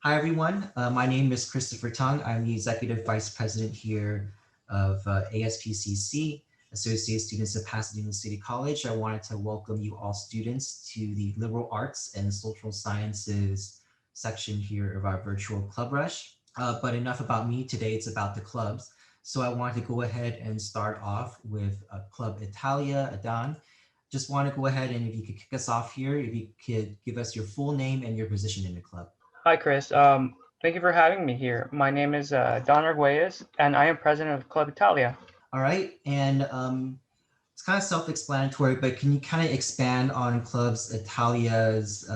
Hi, everyone. My name is Christopher Tung. I'm the Executive Vice President here of ASPCC, Associate Students of Pasadena City College. I wanted to welcome you all students to the Liberal Arts and Social Sciences section here of our virtual Club Rush. But enough about me. Today it's about the clubs. So I wanted to go ahead and start off with Club Italia, Adan. Just want to go ahead and if you could kick us off here, if you could give us your full name and your position in the club. Hi, Chris. Thank you for having me here. My name is Don Arguelles, and I am president of Club Italia. All right, and it's kind of self-explanatory, but can you kind of expand on Clubs Italia's,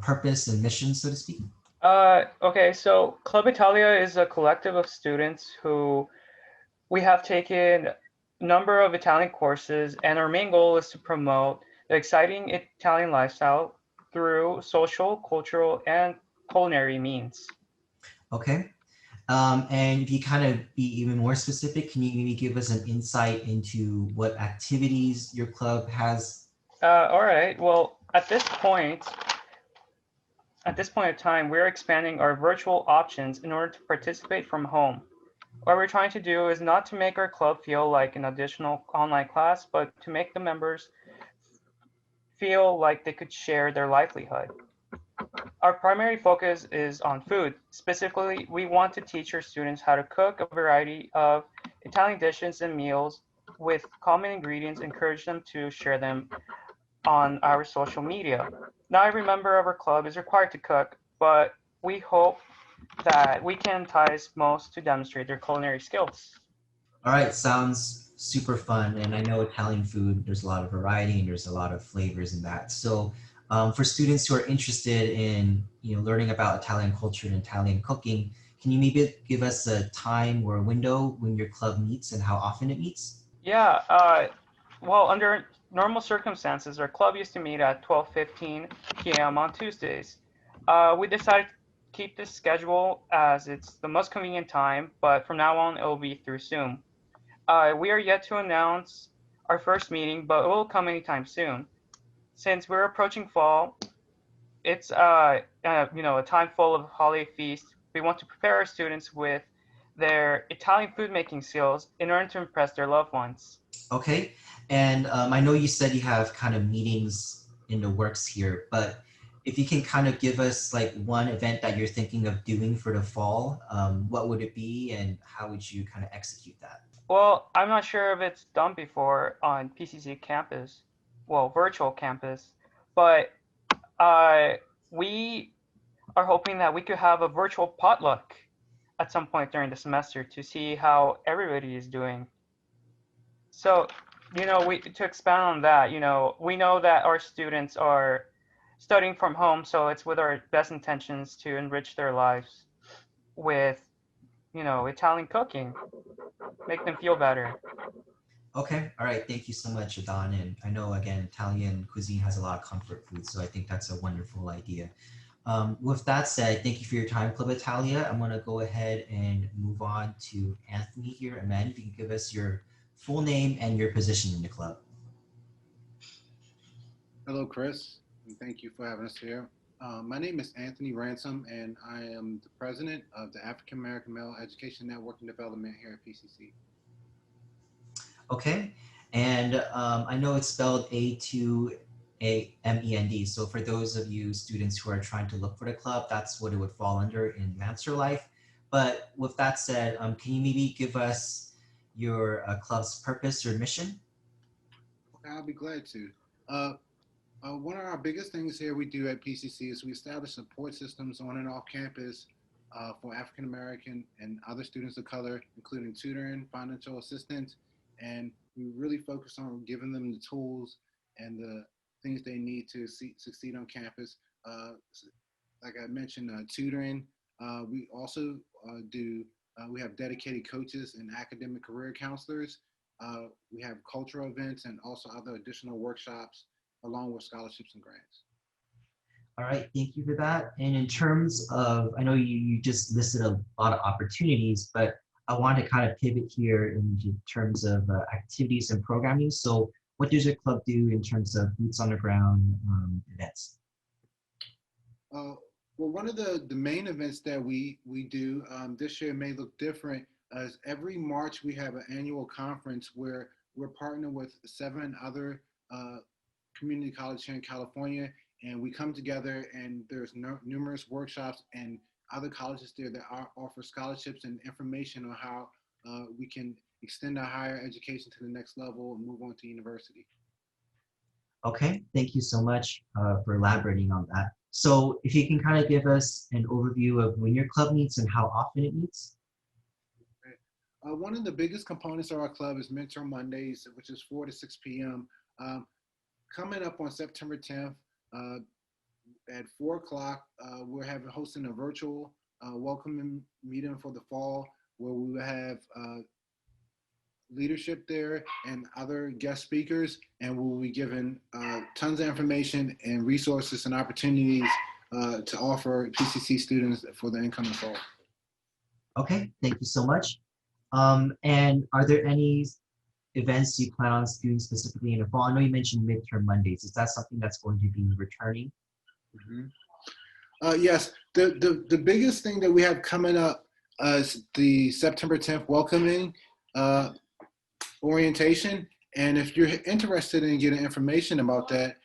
purpose and mission, so to speak? Okay, so Club Italia is a collective of students who we have taken a number of Italian courses, and our main goal is to promote the exciting Italian lifestyle through social, cultural, and culinary means. Okay, and if you kind of be even more specific, can you maybe give us an insight into what activities your club has? All right. Well, at this point of time, we're expanding our virtual options in order to participate from home. What we're trying to do is not to make our club feel like an additional online class, but to make the members feel like they could share their livelihood. Our primary focus is on food. Specifically, we want to teach our students how to cook a variety of Italian dishes and meals with common ingredients, encourage them to share them on our social media. Not every member of our club is required to cook, but we hope that we can entice most to demonstrate their culinary skills. All right, sounds super fun. And I know Italian food, there's a lot of variety and there's a lot of flavors in that. So for students who are interested in learning about Italian culture and Italian cooking, can you maybe give us a time or a window when your club meets and how often it meets? Yeah, well, under normal circumstances, our club used to meet at 12:15 p.m. on Tuesdays. We decided to keep this schedule as it's the most convenient time, but from now on, it will be through Zoom. We are yet to announce our first meeting, but it will come anytime soon. Since we're approaching fall, it's a time full of holiday feast. We want to prepare our students with their Italian food making skills in order to impress their loved ones. Okay, and I know you said you have kind of meetings in the works here, but if you can kind of give us like one event that you're thinking of doing for the fall, what would it be and how would you kind of execute that? Well, I'm not sure if it's done before on PCC campus, well, virtual campus, but uh, we are hoping that we could have a virtual potluck at some point during the semester to see how everybody is doing. So, we to expand on that, we know that our students are studying from home, so it's with our best intentions to enrich their lives with, Italian cooking, make them feel better. Okay, all right, thank you so much, Adon. And I know, again, Italian cuisine has a lot of comfort food, so I think that's a wonderful idea. With that said, thank you for your time, Club Italia. I'm going to go ahead and move on to Anthony here. Amen. If you can give us your full name and your position in the club. Hello, Chris, and thank you for having us here. My name is Anthony Ransom, and I am the president of the African American Male Education Network and Development here at PCC. Okay, and I know it's spelled A2AMEND. So for those of you students who are trying to look for the club, that's what it would fall under in Lancer Life. But with that said, can you maybe give us your club's purpose or mission? Okay, I'll be glad to. Uh, One of our biggest things here we do at PCC is we establish support systems on and off campus for African American and other students of color, including tutoring, financial assistance, and we really focus on giving them the tools and the things they need to succeed on campus. Uh, like I mentioned, tutoring. We also do. We have dedicated coaches and academic career counselors. We have cultural events and also other additional workshops along with scholarships and grants. All right, thank you for that. And in terms of, I know you just listed a lot of opportunities, but I want to kind of pivot here in terms of activities and programming. So what does your club do in terms of boots on the ground events? Uh, Well, one of the main events that we do this year may look different. As every March, we have an annual conference where we're partnered with 7 other community colleges here in California, and we come together and there's numerous workshops and other colleges there that offer scholarships and information on how we can extend our higher education to the next level and move on to university. Okay, thank you so much for elaborating on that. So if you can kind of give us an overview of when your club meets and how often it meets. One of the biggest components of our club is Mentor Mondays, which is 4 to 6 p.m. Coming up on September 10th at 4 o'clock, we're hosting a virtual welcoming meeting for the fall where we will have leadership there and other guest speakers, and we'll be given tons of information and resources and opportunities to offer PCC students for the incoming fall. Okay, thank you so much. And are there any events you plan on doing specifically in the fall? I know you mentioned midterm Mondays. Is that something that's going to be returning? Mm-hmm. Yes, the biggest thing that we have coming up is the September 10th welcoming orientation. And if you're interested in getting information about that,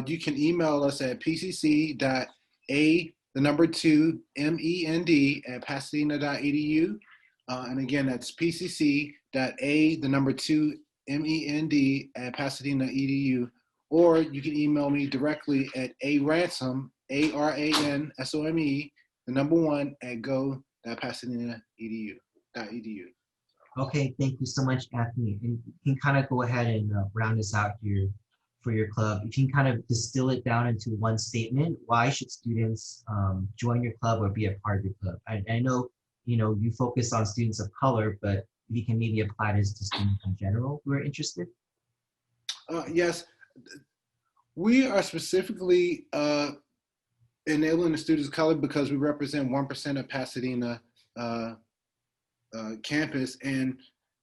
you can email us at pcc.a2mend@pasadena.edu. And again, that's pcc.a2mend@pasadena.edu. Or you can email me directly at aransom, ARANSOME, 1 @go.pasadena.edu. Okay, thank you so much, Anthony. And you can kind of go ahead and round us out here for your club. If you can kind of distill it down into one statement, why should students join your club or be a part of your club? I know, you focus on students of color, but you can maybe apply this to students in general who are interested. Yes, we are specifically enabling the students of color because we represent 1% of Pasadena campus, and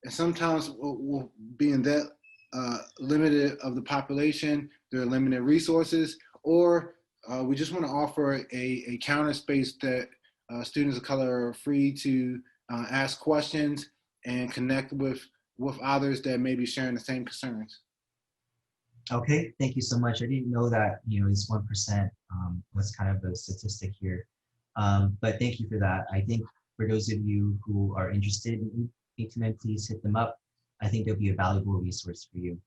sometimes we'll being that limited of the population, there are limited resources, or we just want to offer a counter space that students of color are free to ask questions and connect with others that may be sharing the same concerns. Okay, thank you so much. I didn't know that, it's 1% was kind of a statistic here. But thank you for that. I think for those of you who are interested in Increment, please hit them up. I think they'll be a valuable resource for you.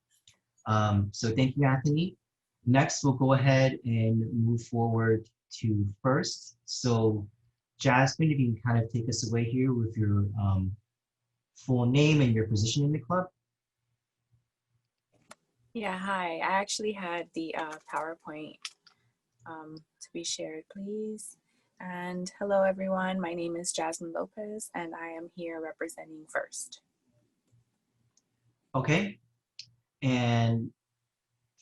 So thank you, Anthony. Next, we'll go ahead and move forward to first. So Jasmine, if you can kind of take us away here with your full name and your position in the club. Yeah, hi. I actually had the PowerPoint to be shared, please. And hello, everyone. My name is Jasmine Lopez, and I am here representing First. Okay. And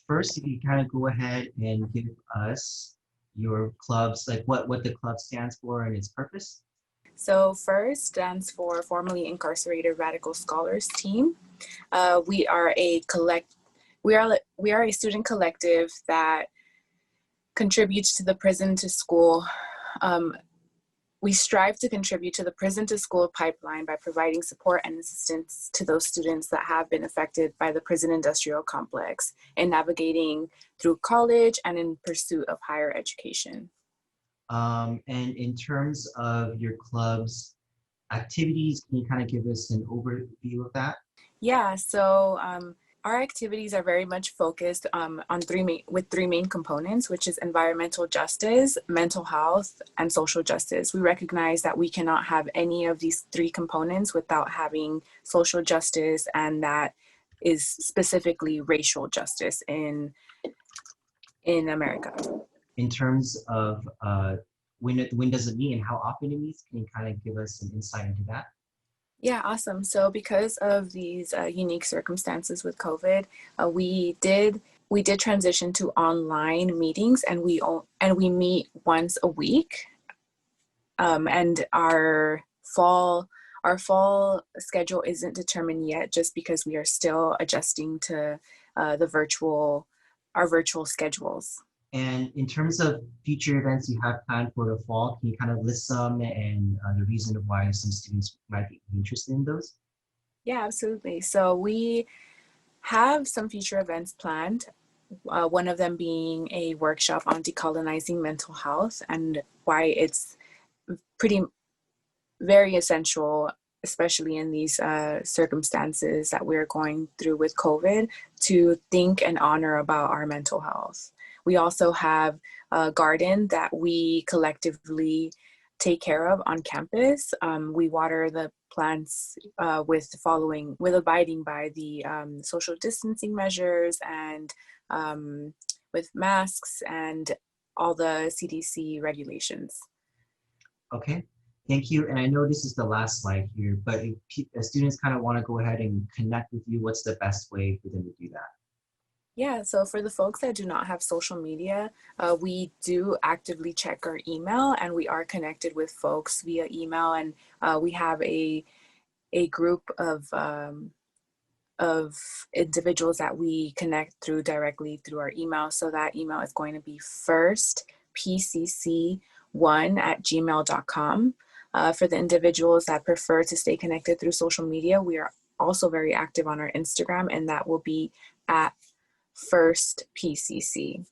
first, if you kind of go ahead and give us your club's, like what the club stands for and its purpose. So First stands for Formerly Incarcerated Radical Scholars Team. We are a student collective that contributes to the prison to school. We strive to contribute to the prison to school pipeline by providing support and assistance to those students that have been affected by the prison industrial complex and navigating through college and in pursuit of higher education. And in terms of your club's activities, can you kind of give us an overview of that? Yeah, so our activities are very much focused on three main components, which is environmental justice, mental health, and social justice. We recognize that we cannot have any of these 3 components without having social justice, and that is specifically racial justice in America. In terms of when does it meet and how often it meets, can you kind of give us an insight into that? Yeah, awesome. So because of these unique circumstances with COVID, we did transition to online meetings, and we meet once a week. And our fall schedule isn't determined yet, just because we are still adjusting to our virtual schedules. And in terms of future events you have planned for the fall, can you kind of list some and the reason of why some students might be interested in those? Yeah, absolutely. So we have some future events planned. One of them being a workshop on decolonizing mental health and why it's pretty very essential, especially in these circumstances that we're going through with COVID, to think and honor about our mental health. We also have a garden that we collectively take care of on campus. We water the plants with abiding by the social distancing measures and with masks and all the CDC regulations. Okay, thank you. And I know this is the last slide here, but if students kind of want to go ahead and connect with you, what's the best way for them to do that? Yeah, so for the folks that do not have social media, we do actively check our email and we are connected with folks via email. And we have a group of individuals that we connect through directly through our email. So that email is going to be firstpcc1@gmail.com. For the individuals that prefer to stay connected through social media, we are also very active on our Instagram, and that will be at firstpcc.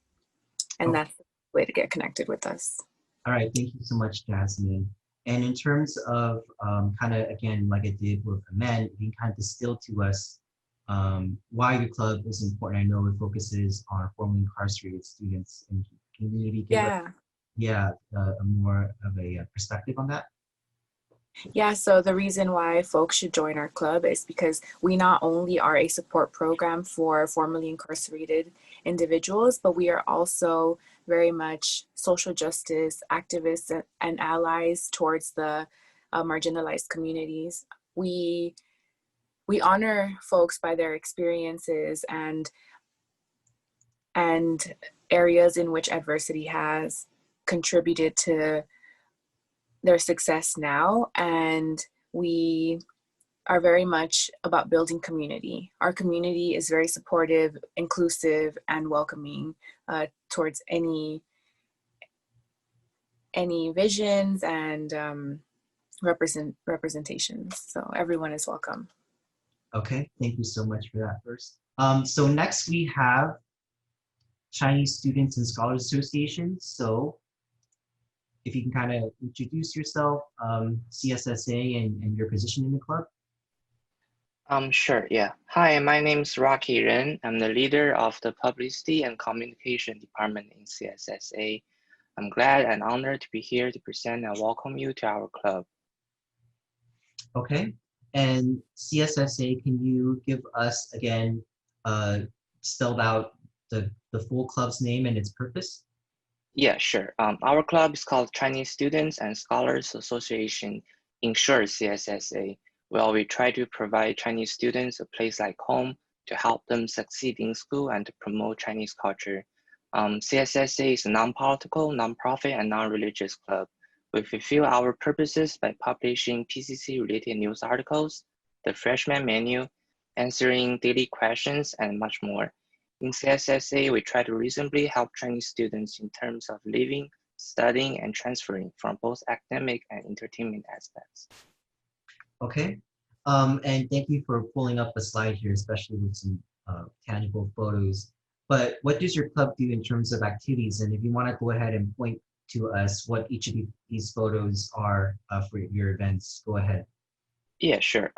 And Okay. that's the way to get connected with us. All right, thank you so much, Jasmine. And in terms of kind of, again, like I did with Amen, you can kind of distill to us why your club is important. I know it focuses on formerly incarcerated students. And can you maybe give us, a more of a perspective on that? Yeah, so the reason why folks should join our club is because we not only are a support program for formerly incarcerated individuals, but we are also very much social justice activists and allies towards the marginalized communities. We honor folks by their experiences and areas in which adversity has contributed to their success now, and we are very much about building community. Our community is very supportive, inclusive, and welcoming towards any visions and representations. So everyone is welcome. Okay, thank you so much for that first. So next we have Chinese Students and Scholars Association. So if you can kind of introduce yourself, CSSA, and your position in the club. Sure, yeah. Hi, my name is Rocky Ren. I'm the leader of the Publicity and Communication Department in CSSA. I'm glad and honored to be here to present and welcome you to our club. Okay, and CSSA, can you give us, again, spelled out the full club's name and its purpose? Yeah, sure. Our club is called Chinese Students and Scholars Association, in short CSSA. Well, we try to provide Chinese students a place like home to help them succeed in school and to promote Chinese culture. CSSA is a non-political, non-profit, and non-religious club. We fulfill our purposes by publishing PCC-related news articles, the freshman menu, answering daily questions, and much more. In CSSA, we try to reasonably help Chinese students in terms of living, studying, and transferring from both academic and entertainment aspects. Okay, and thank you for pulling up a slide here, especially with some tangible photos. But what does your club do in terms of activities? And if you want to go ahead and point to us what each of these photos are for your events, go ahead. Yeah, sure.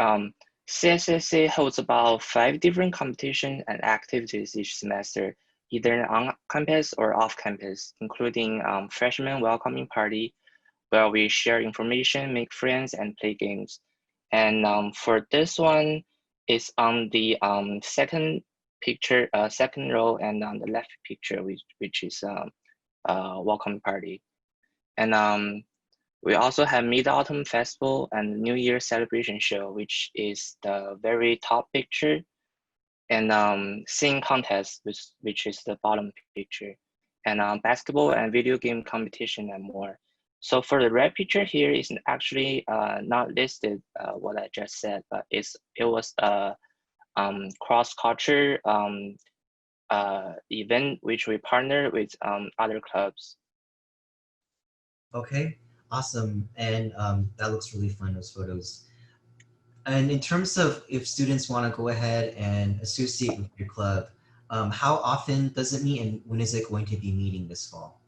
CSSA holds about 5 different competitions and activities each semester, either on campus or off campus, including freshman welcoming party, where we share information, make friends, and play games. And for this one, it's on the second picture, second row, and on the left picture, which is welcome party. And we also have Mid-Autumn Festival and New Year celebration show, which is the very top picture, and singing contest, which is the bottom picture, and basketball and video game competition and more. So for the red picture here is actually not listed what I just said, but it was a cross-culture event which we partner with other clubs. Okay, awesome. And that looks really fun, those photos. And in terms of if students want to go ahead and associate with your club, how often does it meet and when is it going to be meeting this fall?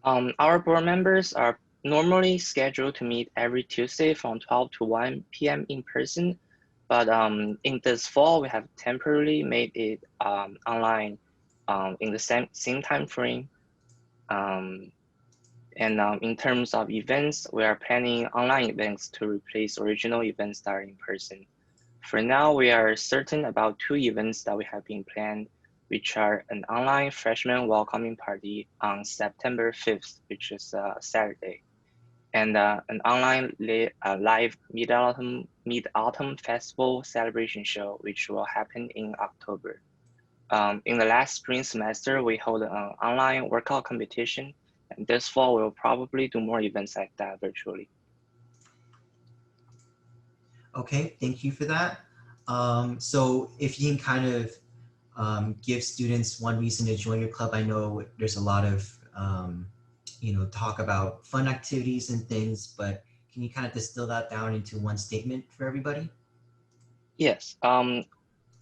Our board members are normally scheduled to meet every Tuesday from 12 to 1 p.m. in person, but in this fall, we have temporarily made it online in the same time frame. And in terms of events, we are planning online events to replace original events that are in person. For now, we are certain about 2 events that we have been planned, which are an online freshman welcoming party on September 5th, which is Saturday, and an online live Mid-Autumn Festival celebration show, which will happen in October. In the last spring semester, we hold an online workout competition, and this fall we'll probably do more events like that virtually. Okay, thank you for that. So if you can kind of give students one reason to join your club, I know there's a lot of talk about fun activities and things, but can you kind of distill that down into one statement for everybody? Yes. All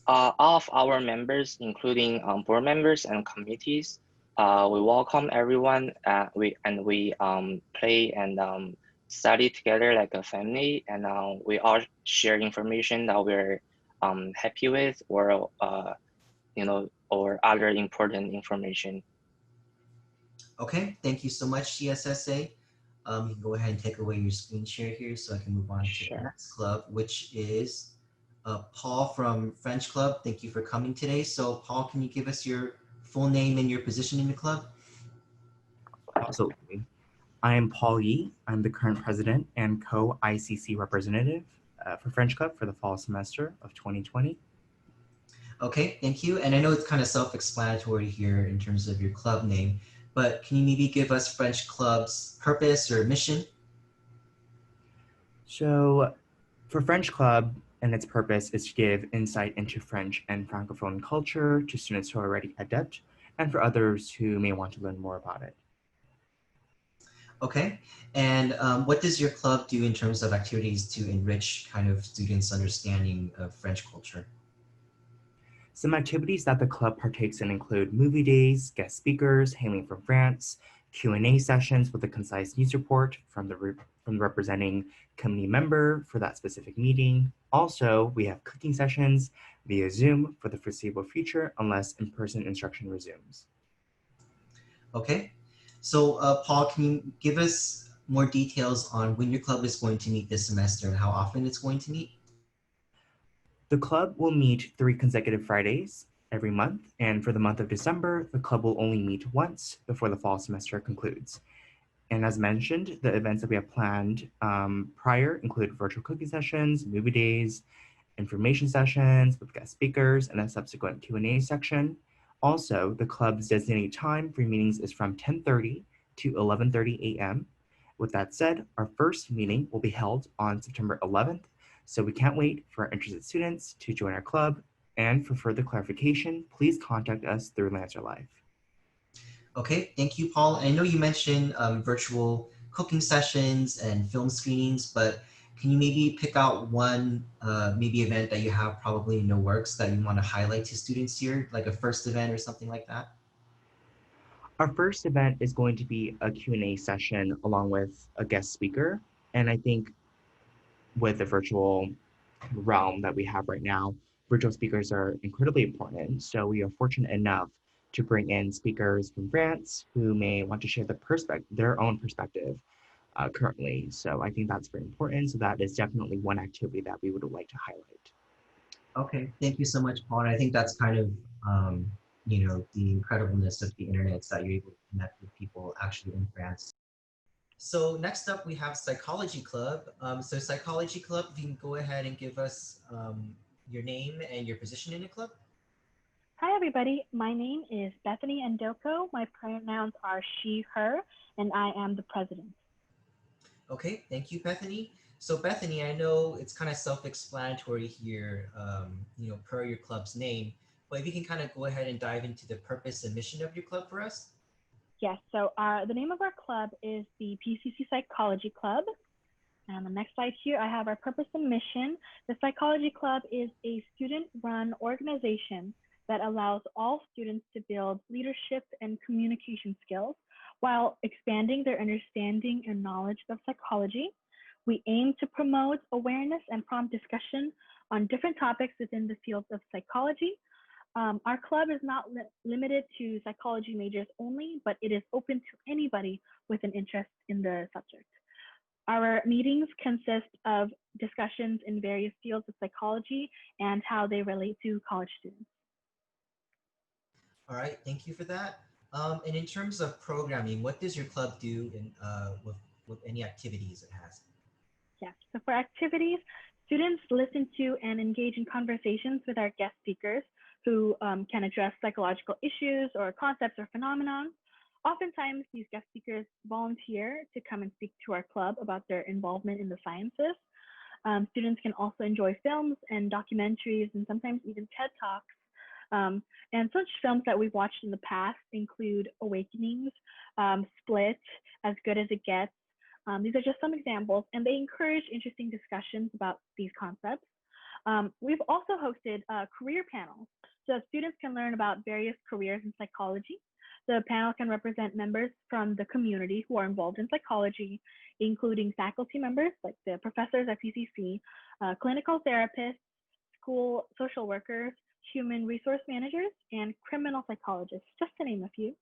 of our members, including board members and committees, we welcome everyone. We play and study together like a family, and we all share information that we're happy with, or or other important information. Okay, thank you so much, CSSA. You can go ahead and take away your screen share here so I can move on to the Sure. next club, which is Paul from French Club. Thank you for coming today. So Paul, can you give us your full name and your position in the club? Absolutely. I am Paul Yee. I'm the current president and co-ICC representative for French Club for the fall semester of 2020. Okay, thank you. And I know it's kind of self-explanatory here in terms of your club name, but can you maybe give us French Club's purpose or mission? So for French Club, and its purpose is to give insight into French and Francophone culture to students who are already adept, and for others who may want to learn more about it. Okay, and what does your club do in terms of activities to enrich kind of students' understanding of French culture? Some activities that the club partakes in include movie days, guest speakers hailing from France, Q&A sessions with a concise news report from the representing committee member for that specific meeting. Also, we have cooking sessions via Zoom for the foreseeable future unless in-person instruction resumes. Okay, so Paul, can you give us more details on when your club is going to meet this semester and how often it's going to meet? The club will meet 3 consecutive Fridays every month, and for the month of December, the club will only meet once before the fall semester concludes. And as mentioned, the events that we have planned prior include virtual cooking sessions, movie days, information sessions with guest speakers, and a subsequent Q&A section. Also, the club's designated time for meetings is from 10:30 to 11:30 a.m. With that said, our first meeting will be held on September 11th, so we can't wait for our interested students to join our club. And for further clarification, please contact us through LancerLife. Okay, thank you, Paul. I know you mentioned virtual cooking sessions and film screenings, but can you maybe pick out one maybe event that you have probably in the works that you want to highlight to students here, like a first event or something like that? Our first event is going to be a Q&A session along with a guest speaker. And I think with the virtual realm that we have right now, virtual speakers are incredibly important. So we are fortunate enough to bring in speakers from France who may want to share their own perspective currently. So I think that's very important. So that is definitely one activity that we would like to highlight. Okay, thank you so much, Paul. And I think that's kind of, the incredibleness of the internet is that you're able to connect with people actually in France. So next up, we have Psychology Club. So Psychology Club, if you can go ahead and give us your name and your position in the club. Hi, everybody. My name is Bethany Endoko. My pronouns are she, her, and I am the president. Okay, thank you, Bethany. So Bethany, I know it's kind of self-explanatory here, per your club's name, But if you can kind of go ahead and dive into the purpose and mission of your club for us. Yes, so the name of our club is the PCC Psychology Club. And on the next slide here, I have our purpose and mission. The Psychology Club is a student-run organization that allows all students to build leadership and communication skills while expanding their understanding and knowledge of psychology. We aim to promote awareness and prompt discussion on different topics within the field of psychology. Our club is not limited to psychology majors only, but it is open to anybody with an interest in the subject. Our meetings consist of discussions in various fields of psychology and how they relate to college students. All right, thank you for that. And in terms of programming, what does your club do with any activities it has? Yes, so for activities, students listen to and engage in conversations with our guest speakers who can address psychological issues or concepts or phenomena. Oftentimes, these guest speakers volunteer to come and speak to our club about their involvement in the sciences. Students can also enjoy films and documentaries and sometimes even TED Talks. And such films that we've watched in the past include Awakenings, Split, As Good as It Gets. These are just some examples, and they encourage interesting discussions about these concepts. We've also hosted career panels, so students can learn about various careers in psychology. The panel can represent members from the community who are involved in psychology, including faculty members like the professors at PCC, clinical therapists, school social workers, human resource managers, and criminal psychologists, just to name a few.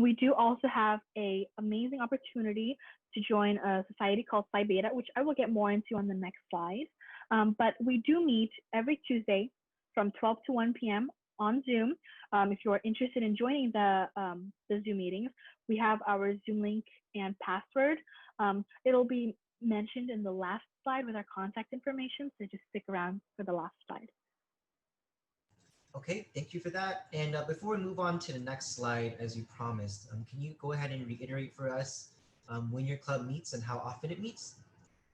We do also have an amazing opportunity to join a society called Psi Beta, which I will get more into on the next slide. But we do meet every Tuesday from 12 to 1 p.m. on Zoom. If you're interested in joining the Zoom meetings, we have our Zoom link and password. It'll be mentioned in the last slide with our contact information, so just stick around for the last slide. Okay, thank you for that. And before we move on to the next slide, as you promised, can you go ahead and reiterate for us when your club meets and how often it meets?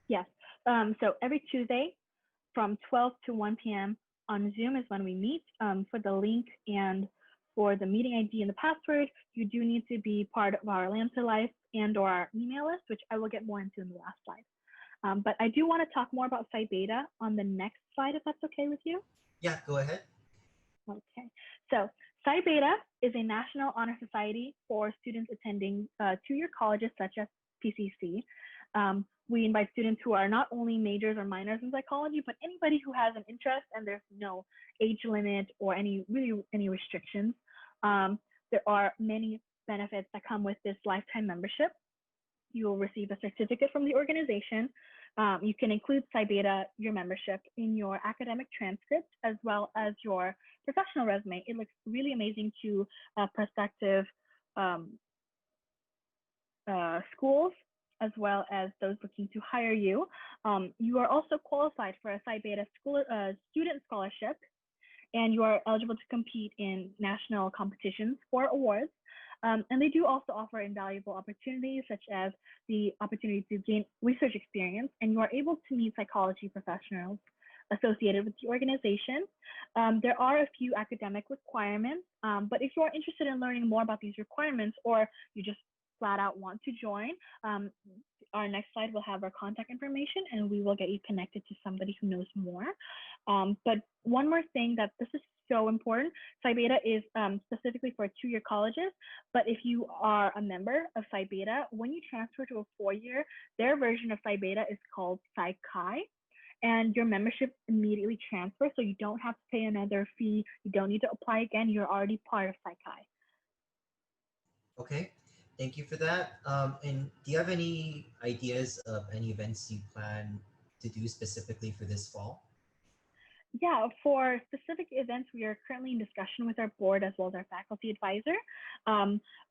Yes, so every Tuesday from 12 to 1 p.m. on Zoom is when we meet. For the link and for the meeting ID and the password, you do need to be part of our LancerLife and or our email list, which I will get more into in the last slide. But I do want to talk more about Psi Beta on the next slide, if that's okay with you. Yeah, go ahead. Okay, so Psi Beta is a national honor society for students attending two-year colleges such as PCC. We invite students who are not only majors or minors in psychology, but anybody who has an interest, and there's no age limit or any restrictions. There are many benefits that come with this lifetime membership. You will receive a certificate from the organization. You can include Psi Beta, your membership, in your academic transcript as well as your professional resume. It looks really amazing to prospective schools as well as those looking to hire you. You are also qualified for a Psi Beta student scholarship, and you are eligible to compete in national competitions for awards. And they do also offer invaluable opportunities, such as the opportunity to gain research experience, and you are able to meet psychology professionals associated with the organization. There are a few academic requirements, but if you are interested in learning more about these requirements, or you just flat out want to join, our next slide will have our contact information, and we will get you connected to somebody who knows more. But one more thing, that this is so important, Psi Beta is specifically for two-year colleges, but if you are a member of Psi Beta, when you transfer to a four-year, their version of Psi Beta is called Psi Chi, and your membership immediately transfers, so you don't have to pay another fee, you don't need to apply again, you're already part of Psi Chi. Okay, thank you for that. And do you have any ideas of any events you plan to do specifically for this fall? Yeah, for specific events, we are currently in discussion with our board as well as our faculty advisor.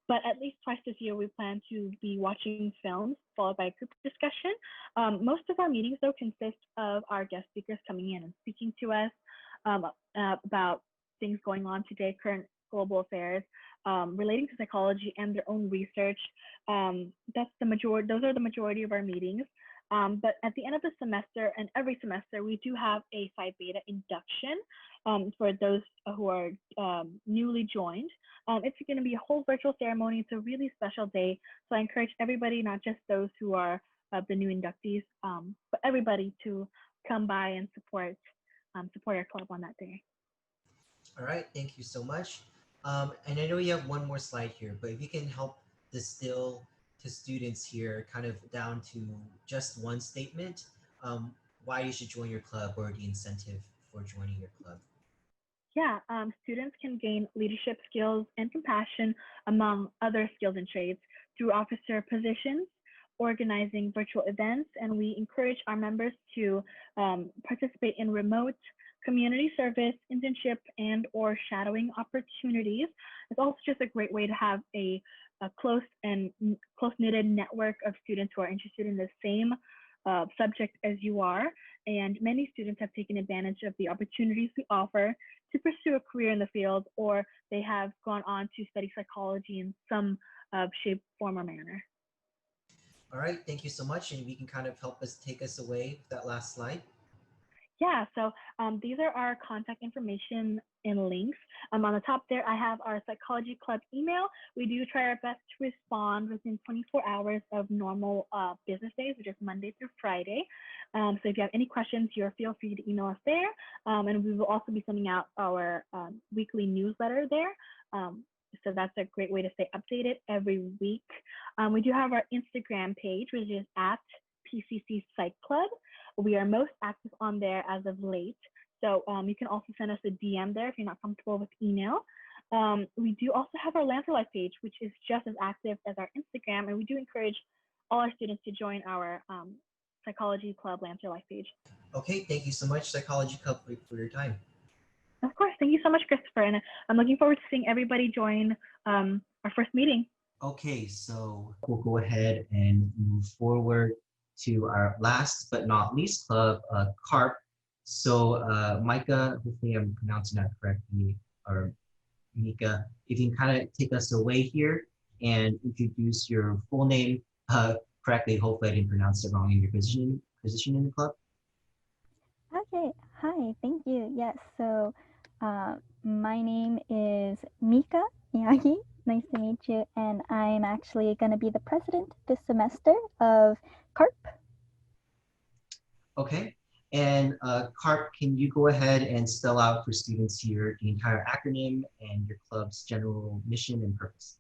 But at least twice this year, we plan to be watching films followed by a group discussion. Most of our meetings, though, consist of our guest speakers coming in and speaking to us about things going on today, current global affairs, relating to psychology and their own research. Those are the majority of our meetings. But at the end of the semester and every semester, we do have a Psi Beta induction. for those who are newly joined. It's going to be a whole virtual ceremony. It's a really special day. So I encourage everybody, not just those who are the new inductees, but everybody to come by and support our club on that day. All right, thank you so much. And I know you have one more slide here, but if you can help distill to students here kind of down to just one statement, why you should join your club or the incentive for joining your club. Yeah, students can gain leadership skills and compassion among other skills and trades through officer positions, organizing virtual events, and we encourage our members to participate in remote community service, internship, and or shadowing opportunities. It's also just a great way to have a close and close-knitted network of students who are interested in the same subject as you are. And many students have taken advantage of the opportunities we offer to pursue a career in the field, or they have gone on to study psychology in some shape, form, or manner. All right, thank you so much. And we can kind of help us take us away with that last slide. Yeah, so these are our contact information and links. On the top there, I have our psychology club email. We do try our best to respond within 24 hours of normal business days, which is Monday through Friday. So if you have any questions, feel free to email us there. And we will also be sending out our weekly newsletter there. So that's a great way to stay updated every week. We do have our Instagram page, which is at PCC Psych Club. We are most active on there as of late. So you can also send us a DM there if you're not comfortable with email. We do also have our LancerLife page, which is just as active as our Instagram. And we do encourage all our students to join our Psychology Club LancerLife page. Okay, thank you so much, Psychology Club, for your time. Of course. Thank you so much, Christopher. And I'm looking forward to seeing everybody join our first meeting. Okay, so we'll go ahead and move forward to our last but not least club, CARP. So Micah, hopefully I'm pronouncing that correctly, or Mika, if you can kind of take us away here and introduce your full name correctly. Hopefully I didn't pronounce it wrong in your position in the club. Okay, hi, thank you. Yes, so my name is Mika Miyagi. Nice to meet you. And I'm actually going to be the president this semester of CARP. Okay, and CARP, can you go ahead and spell out for students here the entire acronym and your club's general mission and purpose?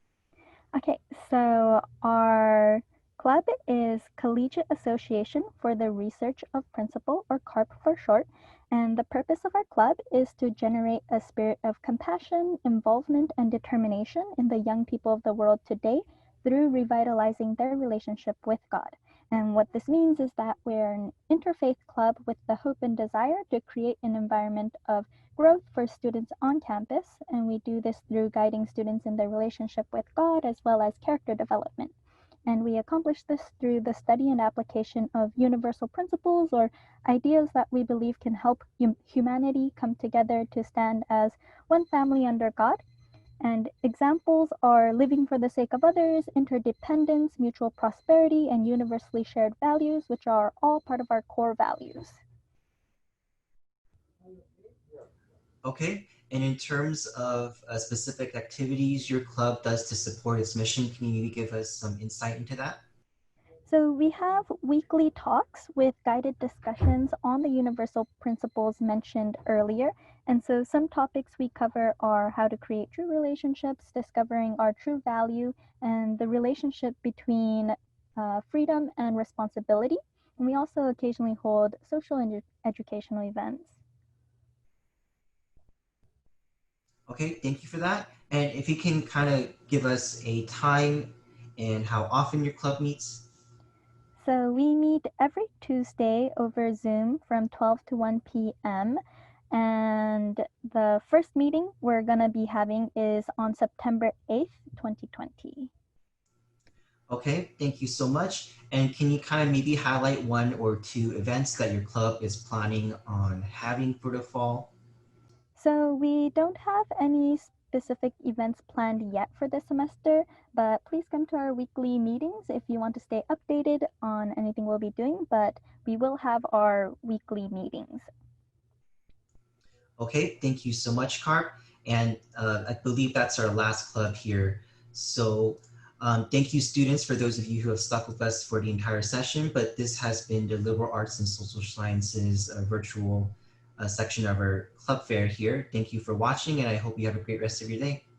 Okay, so our club is Collegiate Association for the Research of Principle, or CARP for short. And the purpose of our club is to generate a spirit of compassion, involvement, and determination in the young people of the world today through revitalizing their relationship with God. And what this means is that we're an interfaith club with the hope and desire to create an environment of growth for students on campus, and we do this through guiding students in their relationship with God as well as character development. And we accomplish this through the study and application of universal principles or ideas that we believe can help humanity come together to stand as one family under God. And examples are living for the sake of others, interdependence, mutual prosperity, and universally shared values, which are all part of our core values. Okay, and in terms of specific activities your club does to support its mission, can you give us some insight into that? So we have weekly talks with guided discussions on the universal principles mentioned earlier. And so some topics we cover are how to create true relationships, discovering our true value, and the relationship between freedom and responsibility. And we also occasionally hold social and educational events. Okay, thank you for that. And if you can kind of give us a time and how often your club meets. So we meet every Tuesday over Zoom from 12 to 1 p.m. And the first meeting we're going to be having is on September 8th, 2020. Okay, thank you so much. And can you kind of maybe highlight one or two events that your club is planning on having for the fall? So we don't have any specific events planned yet for this semester, but please come to our weekly meetings if you want to stay updated on anything we'll be doing, but we will have our weekly meetings. Okay, thank you so much, CARP. And I believe that's our last club here. So thank you, students, for those of you who have stuck with us for the entire session. But this has been the Liberal Arts and Social Sciences virtual section of our club fair here. Thank you for watching, and I hope you have a great rest of your day.